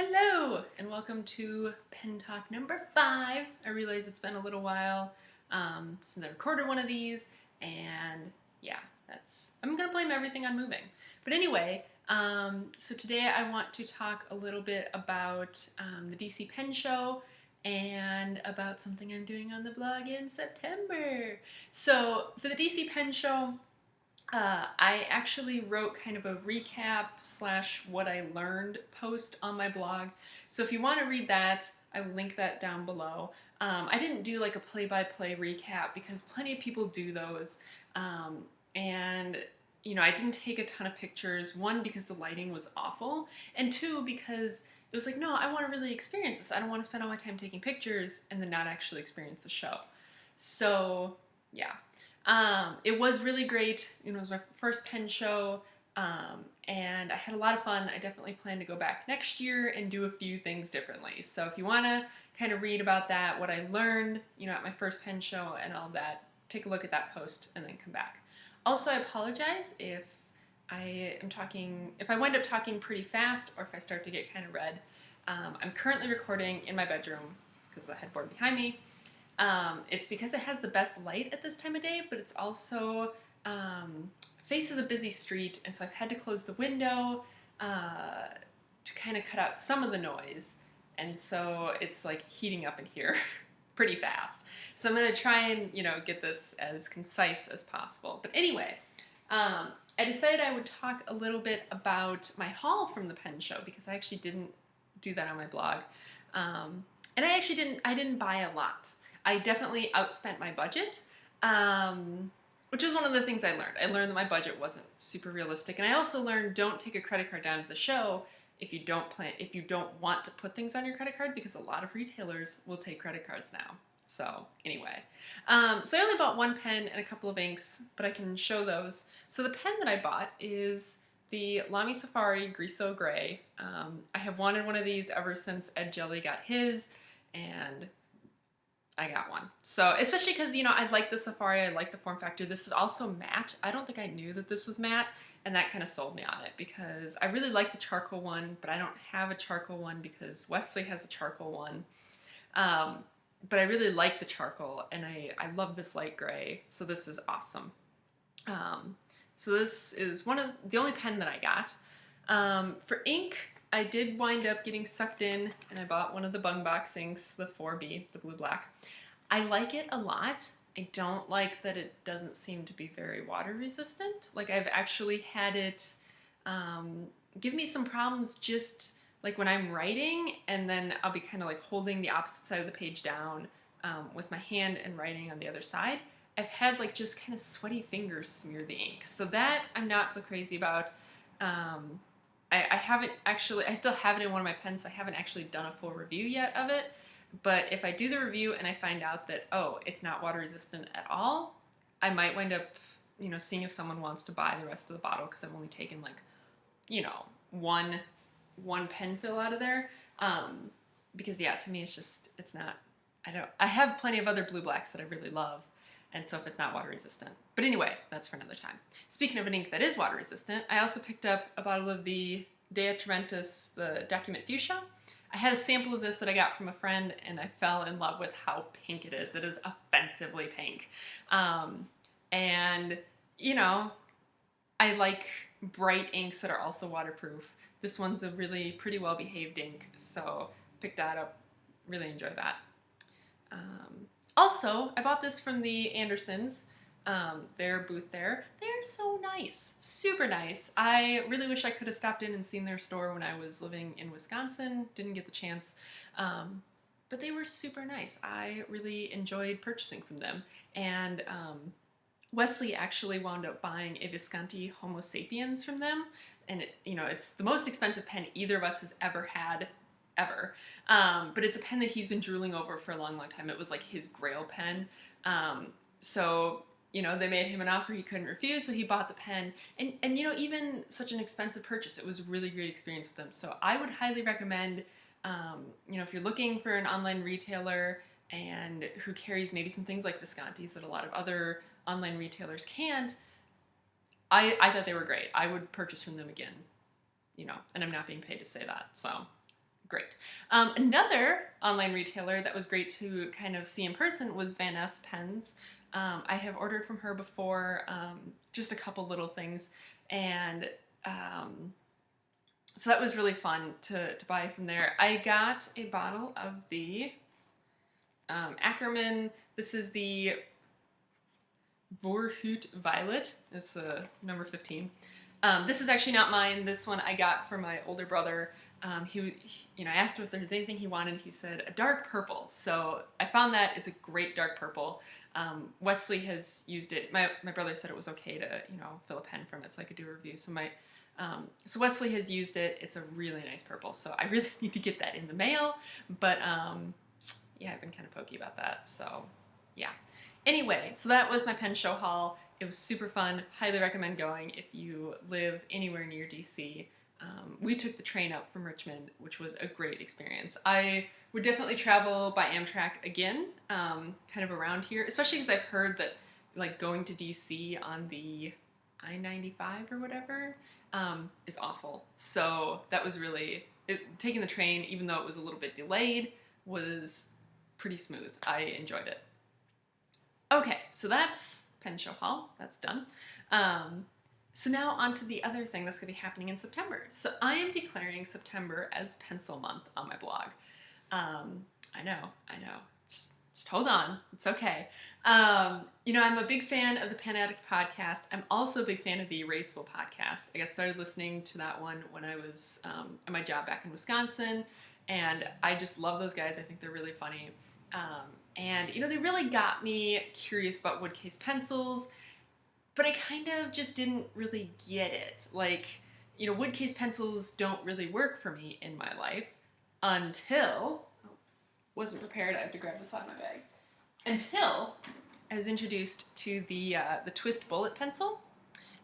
Hello, and welcome to Pen Talk number 5. I realize it's been a little while since I recorded one of these, and yeah, I'm gonna blame everything on moving. But anyway, so today I want to talk a little bit about the DC Pen Show and about something I'm doing on the blog in September. So for the DC Pen Show, I actually wrote kind of a recap slash what I learned post on my blog. So if you want to read that, I will link that down below. I didn't do like a play-by-play recap because plenty of people do those. And I didn't take a ton of pictures. One, because the lighting was awful, and two, because it was like, no, I want to really experience this. I don't want to spend all my time taking pictures and then not actually experience the show. So yeah, it was really great. It was my first pen show, and I had a lot of fun. I definitely plan to go back next year and do a few things differently. So if you want to kind of read about that, what I learned, at my first pen show and all that, take a look at that post and then come back. Also, I apologize if if I wind up talking pretty fast or if I start to get kind of red. I'm currently recording in my bedroom because of the headboard behind me. It's because it has the best light at this time of day, but it's also faces a busy street, and so I've had to close the window to kind of cut out some of the noise, and so it's like heating up in here pretty fast. So I'm going to try and, get this as concise as possible. But anyway, I decided I would talk a little bit about my haul from the pen show because I actually didn't do that on my blog. And I didn't buy a lot. I definitely outspent my budget, which is one of the things I learned. I learned that my budget wasn't super realistic, and I also learned don't take a credit card down to the show if you don't want to put things on your credit card, because a lot of retailers will take credit cards now. So anyway, so I only bought one pen and a couple of inks, but I can show those. So the pen that I bought is the Lamy Safari Griso Gray. I have wanted one of these ever since Ed Jelly got his, and I got one. So, especially because, I like the Safari, I like the form factor. This is also matte. I don't think I knew that this was matte, and that kind of sold me on it because I really like the charcoal one, but I don't have a charcoal one because Wesley has a charcoal one. But I really like the charcoal, and I love this light gray, so this is awesome. So this is the only pen that I got. For ink, I did wind up getting sucked in, and I bought one of the Bung Box inks, the 4B, the blue-black. I like it a lot. I don't like that it doesn't seem to be very water resistant. Like, I've actually had it give me some problems just like when I'm writing, and then I'll be kind of like holding the opposite side of the page down with my hand and writing on the other side. I've had like just kind of sweaty fingers smear the ink. So that I'm not so crazy about. I haven't actually, I still have it in one of my pens, so I haven't actually done a full review yet of it. But if I do the review and I find out that, oh, it's not water resistant at all, I might wind up, seeing if someone wants to buy the rest of the bottle, because I've only taken like, one pen fill out of there. Because yeah, to me it's not, I have plenty of other blue blacks that I really love. And so if it's not water resistant. But anyway, that's for another time. Speaking of an ink that is water resistant, I also picked up a bottle of the Dea Trementis, the Document Fuchsia. I had a sample of this that I got from a friend, and I fell in love with how pink it is. It is offensively pink. And, I like bright inks that are also waterproof. This one's a really pretty well-behaved ink, so picked that up. Really enjoy that. Also, I bought this from the Andersons, their booth there. They're so nice, super nice. I really wish I could have stopped in and seen their store when I was living in Wisconsin. Didn't get the chance, but they were super nice. I really enjoyed purchasing from them. And Wesley actually wound up buying a Visconti Homo Sapiens from them, and it's the most expensive pen either of us has ever had. Ever. But it's a pen that he's been drooling over for a long, long time. It was like his grail pen. So, they made him an offer he couldn't refuse, so he bought the pen. And even such an expensive purchase, it was a really great experience with them. So I would highly recommend, if you're looking for an online retailer and who carries maybe some things like Visconti's that a lot of other online retailers can't, I thought they were great. I would purchase from them again, and I'm not being paid to say that, so Great. Another online retailer that was great to kind of see in person was Van Ness Pens. I have ordered from her before, just a couple little things, and so that was really fun to buy from there. I got a bottle of the Ackerman. This is the Vorhut Violet. It's number 15. This is actually not mine. This one I got for my older brother. I asked him if there was anything he wanted. He said a dark purple. So I found that it's a great dark purple. Wesley has used it. My brother said it was okay to fill a pen from it, so I could do a review. So Wesley has used it. It's a really nice purple. So I really need to get that in the mail. But yeah, I've been kind of pokey about that. So yeah. Anyway, so that was my pen show haul. It was super fun. Highly recommend going if you live anywhere near DC. We took the train up from Richmond, which was a great experience. I would definitely travel by Amtrak again, kind of around here, especially because I've heard that like going to DC on the I-95 or whatever is awful. So that was really, taking the train, even though it was a little bit delayed, was pretty smooth. I enjoyed it. Okay, so that's pen show haul. That's done. So now on to the other thing that's going to be happening in September. So I am declaring September as Pencil Month on my blog. I know. Just hold on. It's okay. I'm a big fan of the Pen Addict podcast. I'm also a big fan of the Erasable podcast. I got started listening to that one when I was at my job back in Wisconsin, and I just love those guys. I think they're really funny. And they really got me curious about wood case pencils, but I kind of just didn't really get it. Like, wood case pencils don't really work for me in my life until, wasn't prepared, I have to grab this out of my bag, until I was introduced to the Twist Bullet pencil.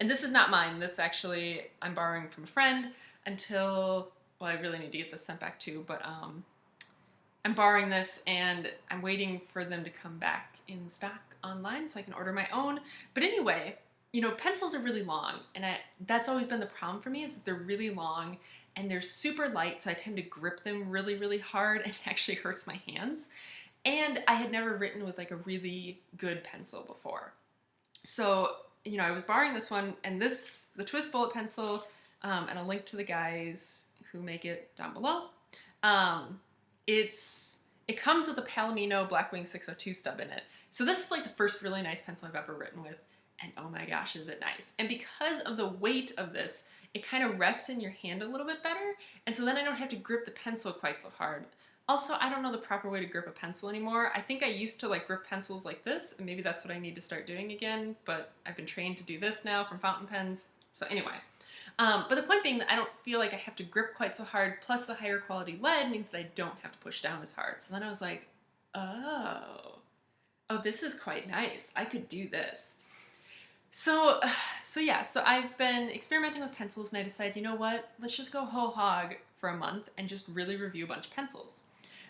And this is not mine. This actually, I'm borrowing from a friend well, I really need to get this sent back too, but I'm borrowing this and I'm waiting for them to come back in stock online so I can order my own. But anyway, pencils are really long, and that's always been the problem for me, is that they're really long and they're super light, so I tend to grip them really, really hard, and it actually hurts my hands. And I had never written with like a really good pencil before. So, I was borrowing this one, and the Twist Bullet pencil, and I'll link to the guys who make it down below. It comes with a Palomino Blackwing 602 stub in it. So this is like the first really nice pencil I've ever written with, and oh my gosh, is it nice. And because of the weight of this, it kind of rests in your hand a little bit better, and so then I don't have to grip the pencil quite so hard. Also, I don't know the proper way to grip a pencil anymore. I think I used to like grip pencils like this, and maybe that's what I need to start doing again, but I've been trained to do this now from fountain pens. So anyway. But the point being that I don't feel like I have to grip quite so hard, plus the higher quality lead means that I don't have to push down as hard. So then I was like, oh, this is quite nice. I could do this. So I've been experimenting with pencils, and I decided, you know what, let's just go whole hog for a month and just really review a bunch of pencils.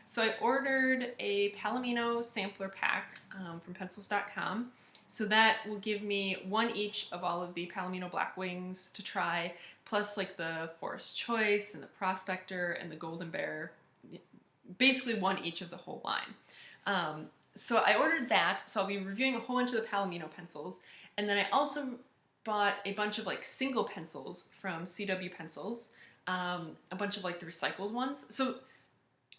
So I ordered a Palomino sampler pack from pencils.com. So that will give me one each of all of the Palomino Blackwings to try, plus like the Forest Choice and the Prospector and the Golden Bear, basically one each of the whole line. So I ordered that, so I'll be reviewing a whole bunch of the Palomino pencils, and then I also bought a bunch of like single pencils from CW Pencils, a bunch of like the recycled ones. So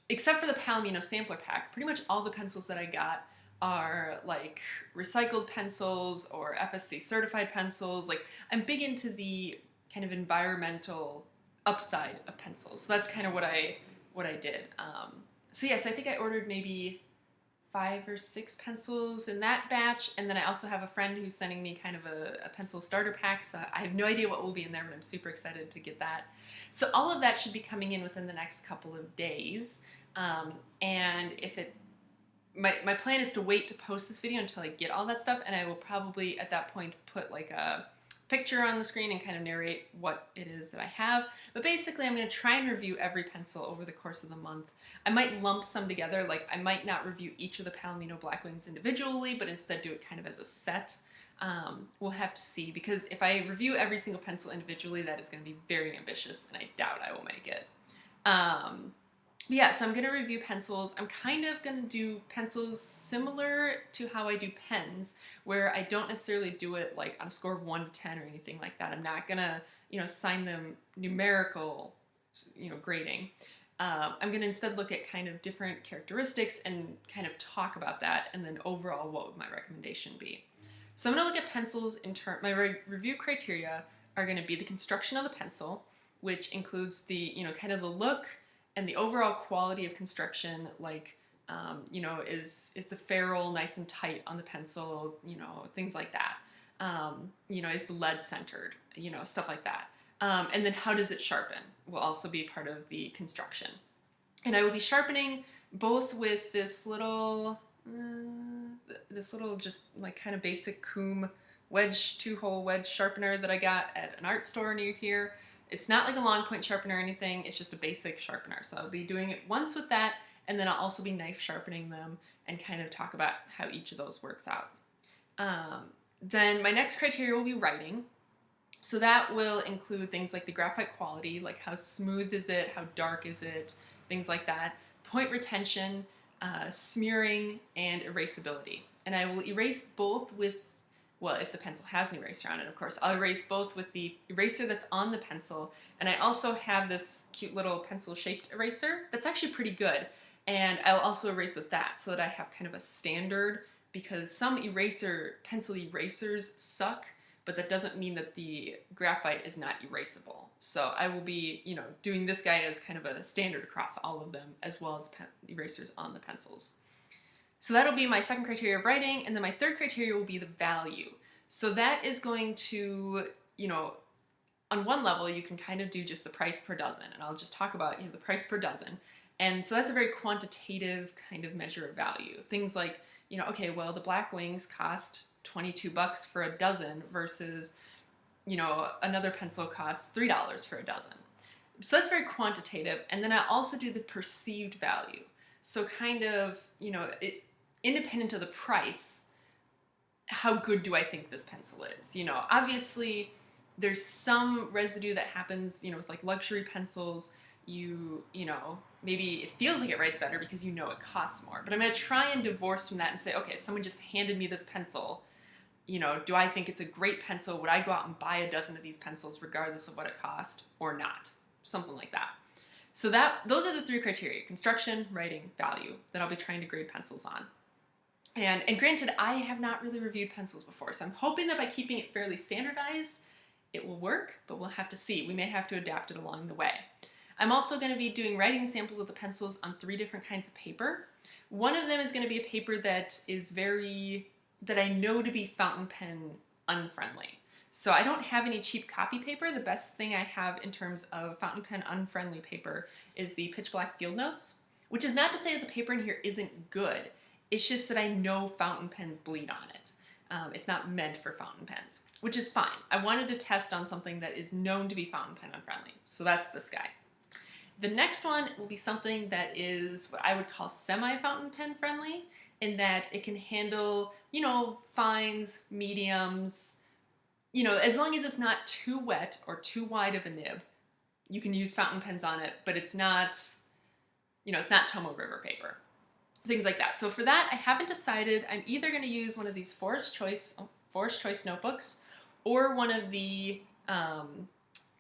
except for the Palomino sampler pack, pretty much all the pencils that I got are like recycled pencils or FSC certified pencils. Like, I'm big into the kind of environmental upside of pencils. So that's kind of what I did. So yes, I think I ordered maybe 5 or 6 pencils in that batch, and then I also have a friend who's sending me kind of a pencil starter pack, so I have no idea what will be in there, but I'm super excited to get that. So all of that should be coming in within the next couple of days, and if it my plan is to wait to post this video until I get all that stuff, and I will probably at that point put like a picture on the screen and kind of narrate what it is that I have. But basically I'm going to try and review every pencil over the course of the month. I might lump some together, like I might not review each of the Palomino Blackwings individually, but instead do it kind of as a set. We'll have to see, because if I review every single pencil individually, that is going to be very ambitious, and I doubt I will make it. Yeah, so I'm going to review pencils. I'm kind of going to do pencils similar to how I do pens, where I don't necessarily do it like on a score of 1 to 10 or anything like that. I'm not going to, assign them numerical, grading. I'm going to instead look at kind of different characteristics and kind of talk about that, and then overall, what would my recommendation be? So I'm going to look at pencils in turn. My review criteria are going to be the construction of the pencil, which includes the, kind of the look and the overall quality of construction, like, is the ferrule nice and tight on the pencil, things like that. Is the lead centered, stuff like that. And then how does it sharpen will also be part of the construction. And I will be sharpening both with this little just like kind of basic Coombe wedge, 2-hole wedge sharpener that I got at an art store near here. It's not like a long point sharpener or anything, it's just a basic sharpener. So I'll be doing it once with that, and then I'll also be knife sharpening them and kind of talk about how each of those works out. Then my next criteria will be writing. So that will include things like the graphite quality, like how smooth is it, how dark is it, things like that. Point retention, smearing, and erasability. And I will erase both with, well, if the pencil has an eraser on it, of course, I'll erase both with the eraser that's on the pencil, and I also have this cute little pencil-shaped eraser that's actually pretty good, and I'll also erase with that so that I have kind of a standard, because some pencil erasers suck, but that doesn't mean that the graphite is not erasable. So I will be, doing this guy as kind of a standard across all of them, as well as erasers on the pencils. So that'll be my second criteria of writing, and then my third criteria will be the value. So that is going to, on one level, you can kind of do just the price per dozen, and I'll just talk about the price per dozen. And so that's a very quantitative kind of measure of value. Things like, okay, well, the black wings cost $22 for a dozen versus, another pencil costs $3 for a dozen. So that's very quantitative. And then I also do the perceived value. So kind of, independent of the price, how good do I think this pencil is? Obviously there's some residue that happens, with like luxury pencils. Maybe it feels like it writes better because it costs more. But I'm going to try and divorce from that and say, okay, if someone just handed me this pencil, do I think it's a great pencil? Would I go out and buy a dozen of these pencils regardless of what it cost or not? Something like that. So those are the three criteria: construction, writing, value, that I'll be trying to grade pencils on. And granted, I have not really reviewed pencils before, so I'm hoping that by keeping it fairly standardized, it will work, but we'll have to see. We may have to adapt it along the way. I'm also going to be doing writing samples with the pencils on 3 different kinds of paper. One of them is going to be a paper that I know to be fountain pen unfriendly. So I don't have any cheap copy paper. The best thing I have in terms of fountain pen unfriendly paper is the Pitch Black Field Notes, which is not to say that the paper in here isn't good. It's just that I know fountain pens bleed on it. It's not meant for fountain pens, which is fine. I wanted to test on something that is known to be fountain pen unfriendly. So that's this guy. The next one will be something that is what I would call semi-fountain pen friendly, in that it can handle, fines, mediums, as long as it's not too wet or too wide of a nib, you can use fountain pens on it, but it's not, it's not Tomoe River paper. Things like that. So for that, I haven't decided. I'm either going to use one of these Forest Choice notebooks, or one of the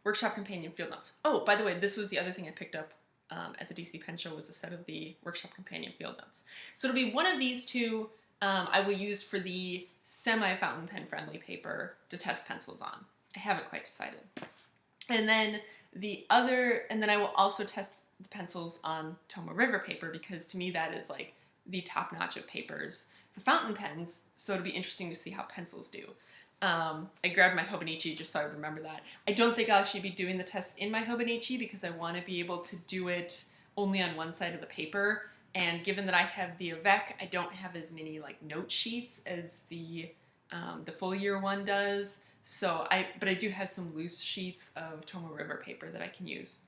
Workshop Companion Field Notes. Oh, by the way, this was the other thing I picked up at the DC Pen Show, was a set of the Workshop Companion Field Notes. So it'll be one of these two I will use for the semi-fountain pen friendly paper to test pencils on. I haven't quite decided. And then I will also test the pencils on Tomoe River paper, because to me that is like the top notch of papers for fountain pens, so it'll be interesting to see how pencils do. I grabbed my Hobonichi just so I remember that. I don't think I'll actually be doing the test in my Hobonichi because I want to be able to do it only on one side of the paper, and given that I have the Avec, I don't have as many like note sheets as the full year one does. But I do have some loose sheets of Tomoe River paper that I can use.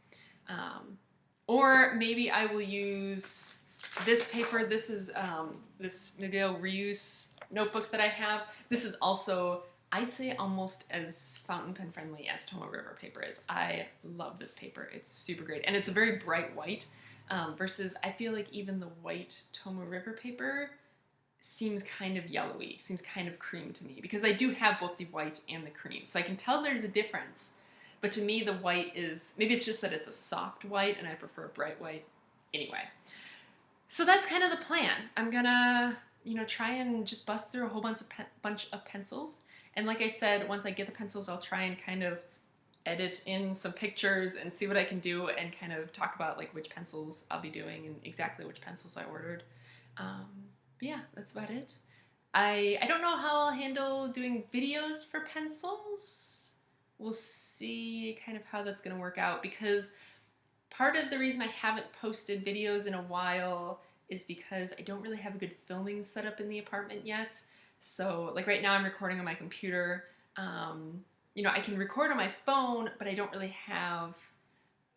Or maybe I will use this paper. This is this Miguel Rius notebook that I have. This is also, I'd say, almost as fountain pen friendly as Tomoe River paper is. I love this paper. It's super great. And it's a very bright white. versus I feel like even the white Tomoe River paper seems kind of yellowy, seems kind of cream to me, because I do have both the white and the cream, so I can tell there's a difference. But to me, the white is, maybe it's just that it's a soft white and I prefer a bright white. Anyway, so that's kind of the plan. I'm gonna, try and just bust through a whole bunch of pencils. And like I said, once I get the pencils, I'll try and kind of edit in some pictures and see what I can do and kind of talk about like which pencils I'll be doing and exactly which pencils I ordered. But yeah, that's about it. I don't know how I'll handle doing videos for pencils. We'll see kind of how that's going to work out, because part of the reason I haven't posted videos in a while is because I don't really have a good filming setup in the apartment yet. So like right now I'm recording on my computer. I can record on my phone, but I don't really have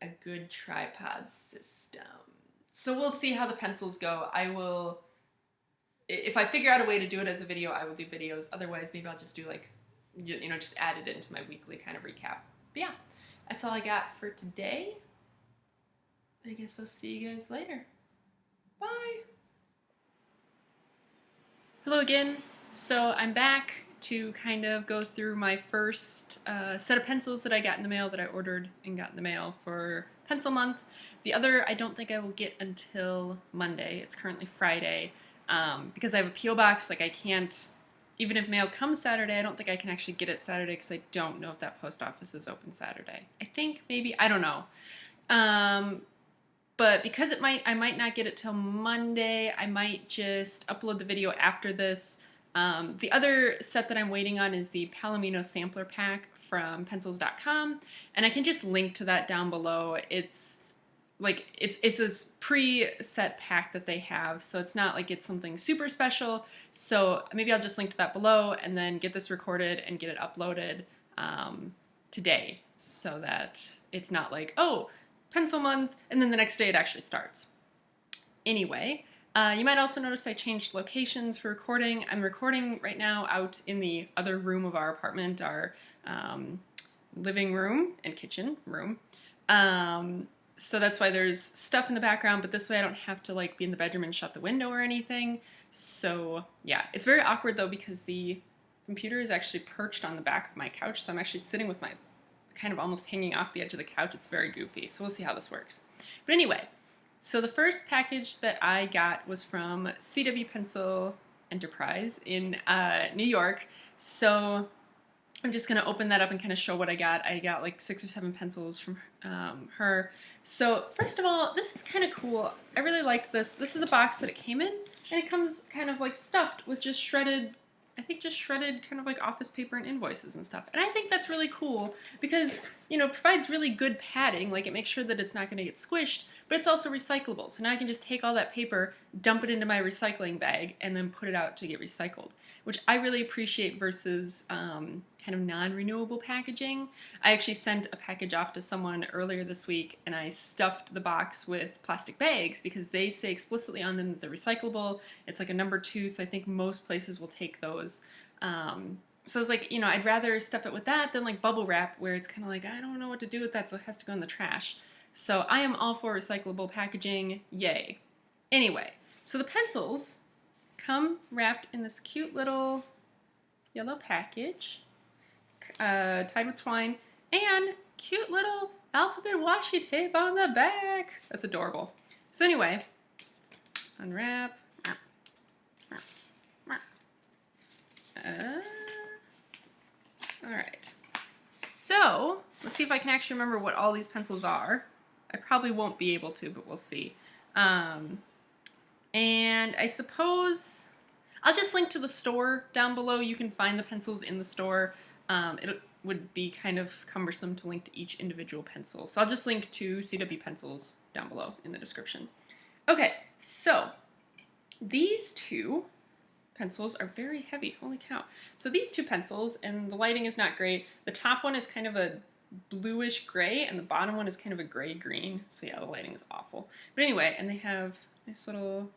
a good tripod system. So we'll see how the pencils go. If I figure out a way to do it as a video, I will do videos. Otherwise, maybe I'll just do like, just add it into my weekly kind of recap. But yeah, that's all I got for today. I guess I'll see you guys later. Bye. Hello again. So I'm back to kind of go through my first set of pencils that I got in the mail, that I ordered and got in the mail for pencil month. The other I don't think I will get until Monday. It's currently Friday. Because I have a P.O. box, like I can't, even if mail comes Saturday, I don't think I can actually get it Saturday because I don't know if that post office is open Saturday. I think maybe, I don't know. But because I might not get it till Monday, I might just upload the video after this. The other set that I'm waiting on is the Palomino sampler pack from pencils.com, and I can just link to that down below. It's a pre-set pack that they have, so it's not like it's something super special. So maybe I'll just link to that below and then get this recorded and get it uploaded today, so that it's not like, oh, pencil month, and then the next day it actually starts. Anyway, you might also notice I changed locations for recording. I'm recording right now out in the other room of our apartment, our living room and kitchen room. So that's why there's stuff in the background, but this way I don't have to like be in the bedroom and shut the window or anything. So yeah, it's very awkward though, because the computer is actually perched on the back of my couch. So I'm actually sitting with my kind of almost hanging off the edge of the couch. It's very goofy. So we'll see how this works. But anyway, so the first package that I got was from CW Pencil Enterprise in New York. So I'm just going to open that up and kind of show what I got. I got like 6 or 7 pencils from her. So first of all, this is kind of cool. I really liked this. This is the box that it came in, and it comes kind of like stuffed with just shredded, I think just shredded kind of like office paper and invoices and stuff. And I think that's really cool because, it provides really good padding. Like it makes sure that it's not going to get squished, but it's also recyclable. So now I can just take all that paper, dump it into my recycling bag, and then put it out to get recycled, which I really appreciate versus kind of non-renewable packaging. I actually sent a package off to someone earlier this week, and I stuffed the box with plastic bags because they say explicitly on them that they're recyclable. It's like a number 2, so I think most places will take those. So I was like, I'd rather stuff it with that than like bubble wrap, where it's kind of like, I don't know what to do with that, so it has to go in the trash. So I am all for recyclable packaging, yay. Anyway, so the pencils come wrapped in this cute little yellow package, tied with twine, and cute little alphabet washi tape on the back. That's adorable. So anyway, unwrap. Alright, so let's see if I can actually remember what all these pencils are. I probably won't be able to, but we'll see. And I suppose I'll just link to the store down below. You can find the pencils in the store. It would be kind of cumbersome to link to each individual pencil. So I'll just link to CW Pencils down below in the description. Okay, so these 2 pencils are very heavy. Holy cow. So these 2 pencils, and the lighting is not great. The top one is kind of a bluish gray, and the bottom one is kind of a gray-green. So yeah, the lighting is awful. But anyway, and they have nice little...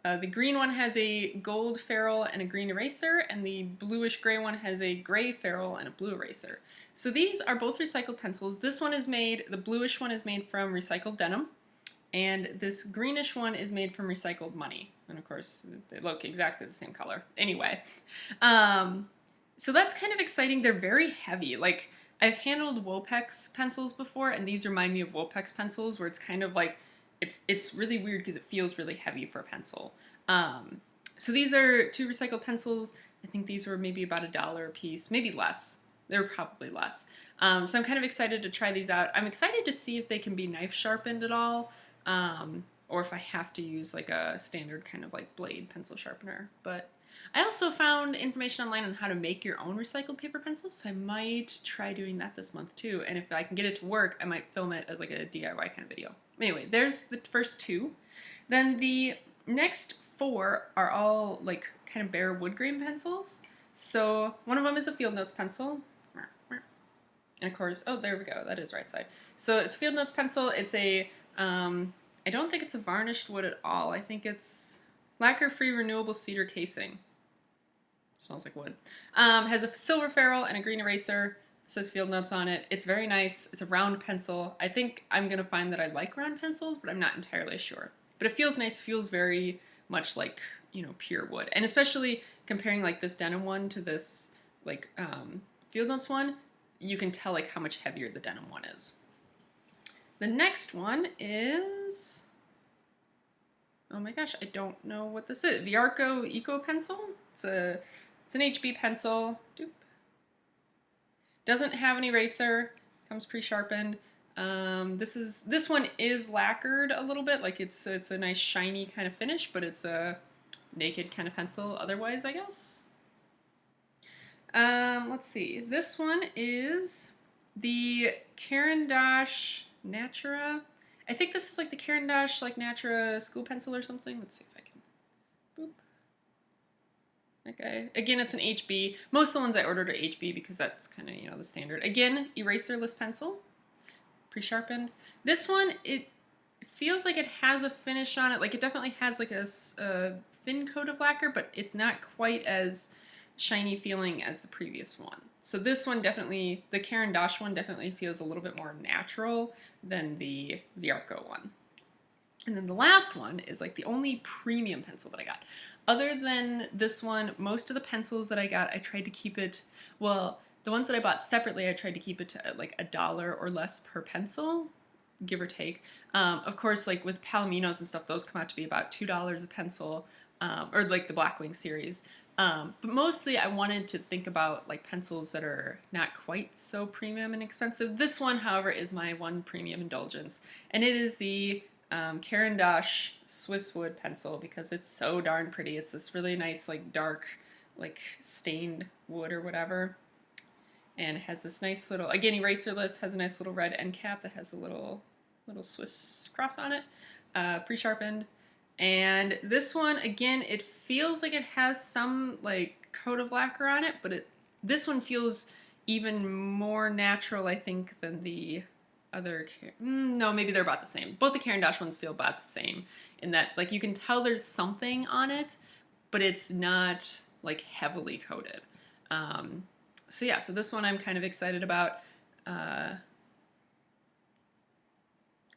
the green one has a gold ferrule and a green eraser, and the bluish gray one has a gray ferrule and a blue eraser. So these are both recycled pencils. This one is made, the bluish one is made from recycled denim, and this greenish one is made from recycled money. And of course, they look exactly the same color. Anyway, so that's kind of exciting. They're very heavy. Like, I've handled Wopex pencils before, and these remind me of Wopex pencils, where it's kind of like, it's really weird because it feels really heavy for a pencil. So these are 2 recycled pencils. I think these were maybe about $1 a piece, maybe less. They're probably less. So I'm kind of excited to try these out. I'm excited to see if they can be knife sharpened at all, or if I have to use like a standard kind of like blade pencil sharpener. But I also found information online on how to make your own recycled paper pencils, so I might try doing that this month too. And if I can get it to work, I might film it as like a DIY kind of video. Anyway, there's the first 2. Then the next 4 are all like kind of bare wood grain pencils. So one of them is a Field Notes pencil. And of course, oh, there we go. That is right side. So it's Field Notes pencil. It's a, I don't think it's a varnished wood at all. I think it's lacquer-free renewable cedar casing. Smells like wood. Has a silver ferrule and a green eraser. It says Field Notes on it. It's very nice. It's a round pencil. I think I'm going to find that I like round pencils, but I'm not entirely sure. But it feels nice. Feels very much like, you know, pure wood. And especially comparing like this denim one to this like Field Notes one, you can tell like how much heavier the denim one is. The next one is, oh my gosh, I don't know what this is. The Arco Eco Pencil. It's an HB pencil. Doop. Doesn't have an eraser. Comes pre-sharpened. This one is lacquered a little bit. Like it's a nice shiny kind of finish, but it's a naked kind of pencil otherwise, I guess. Let's see. This one is the Caran d'Ache Natura. I think this is like the Caran d'Ache like Natura school pencil or something. Let's see if I can. Boop. Okay. Again, it's an HB. Most of the ones I ordered are HB because that's kind of, you know, the standard. Again, eraserless pencil, pre-sharpened. This one, it feels like it has a finish on it. Like it definitely has like a thin coat of lacquer, but it's not quite as shiny feeling as the previous one. So this one definitely, the Caran d'Ache one definitely feels a little bit more natural than the Arco one. And then the last one is like the only premium pencil that I got. Other than this one, most of the pencils that I got, I tried to keep it, well, the ones that I bought separately, I tried to keep it to like $1 or less per pencil, give or take. Of course, like with Palominos and stuff, those come out to be about $2 a pencil, or like the Blackwing series. But mostly I wanted to think about like pencils that are not quite so premium and expensive. This one, however, is my one premium indulgence, and it is the Caran d'Ache Swiss wood pencil because it's so darn pretty. It's this really nice like dark like stained wood or whatever, and it has this nice little, again, eraserless, has a nice little red end cap that has a little Swiss cross on it, pre-sharpened. And this one, again, it feels like it has some like coat of lacquer on it, but this one feels even more natural, I think, than the other. No, maybe they're about the same. Both the Caran d'Ache ones feel about the same in that, like, you can tell there's something on it, but it's not like heavily coated. So yeah, so this one I'm kind of excited about. Oh,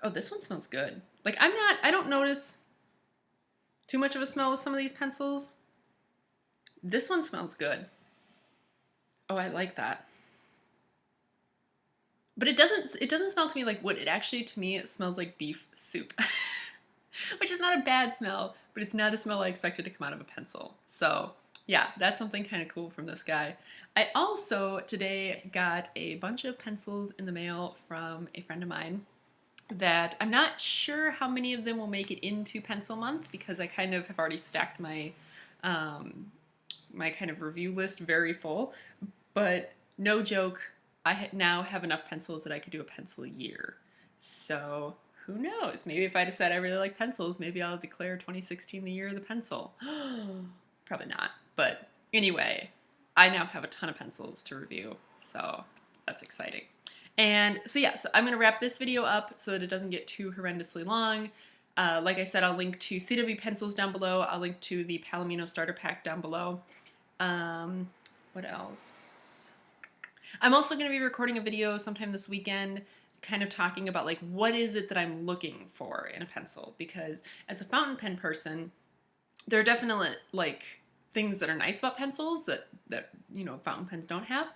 this one smells good. Like I don't notice too much of a smell with some of these pencils. This one smells good. Oh, I like that. But it doesn't smell to me like wood. It actually, to me, it smells like beef soup. Which is not a bad smell, but it's not a smell I expected to come out of a pencil. So yeah, that's something kind of cool from this guy. I also today got a bunch of pencils in the mail from a friend of mine that I'm not sure how many of them will make it into pencil month because I kind of have already stacked my my kind of review list very full. But no joke, I now have enough pencils that I could do a pencil a year. So who knows? Maybe if I decide I really like pencils, maybe I'll declare 2016 the year of the pencil. Probably not. But anyway, I now have a ton of pencils to review, so that's exciting. And so yeah, so I'm going to wrap this video up so that it doesn't get too horrendously long. Like I said, I'll link to CW pencils down below. I'll link to the Palomino starter pack down below. What else? I'm also going to be recording a video sometime this weekend kind of talking about like what is it that I'm looking for in a pencil, because as a fountain pen person, there are definitely like things that are nice about pencils that fountain pens don't have,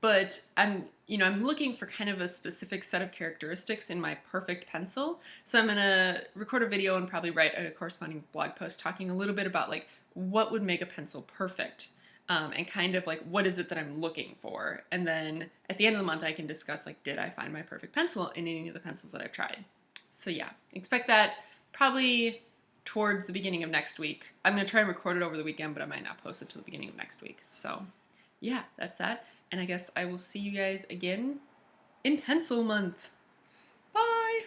but I'm looking for kind of a specific set of characteristics in my perfect pencil. So I'm gonna record a video and probably write a corresponding blog post talking a little bit about like what would make a pencil perfect, and kind of like what is it that I'm looking for. And then at the end of the month I can discuss like, did I find my perfect pencil in any of the pencils that I've tried. So yeah, expect that probably towards the beginning of next week. I'm going to try and record it over the weekend, but I might not post it till the beginning of next week. So yeah, that's that. And I guess I will see you guys again in pencil month. Bye!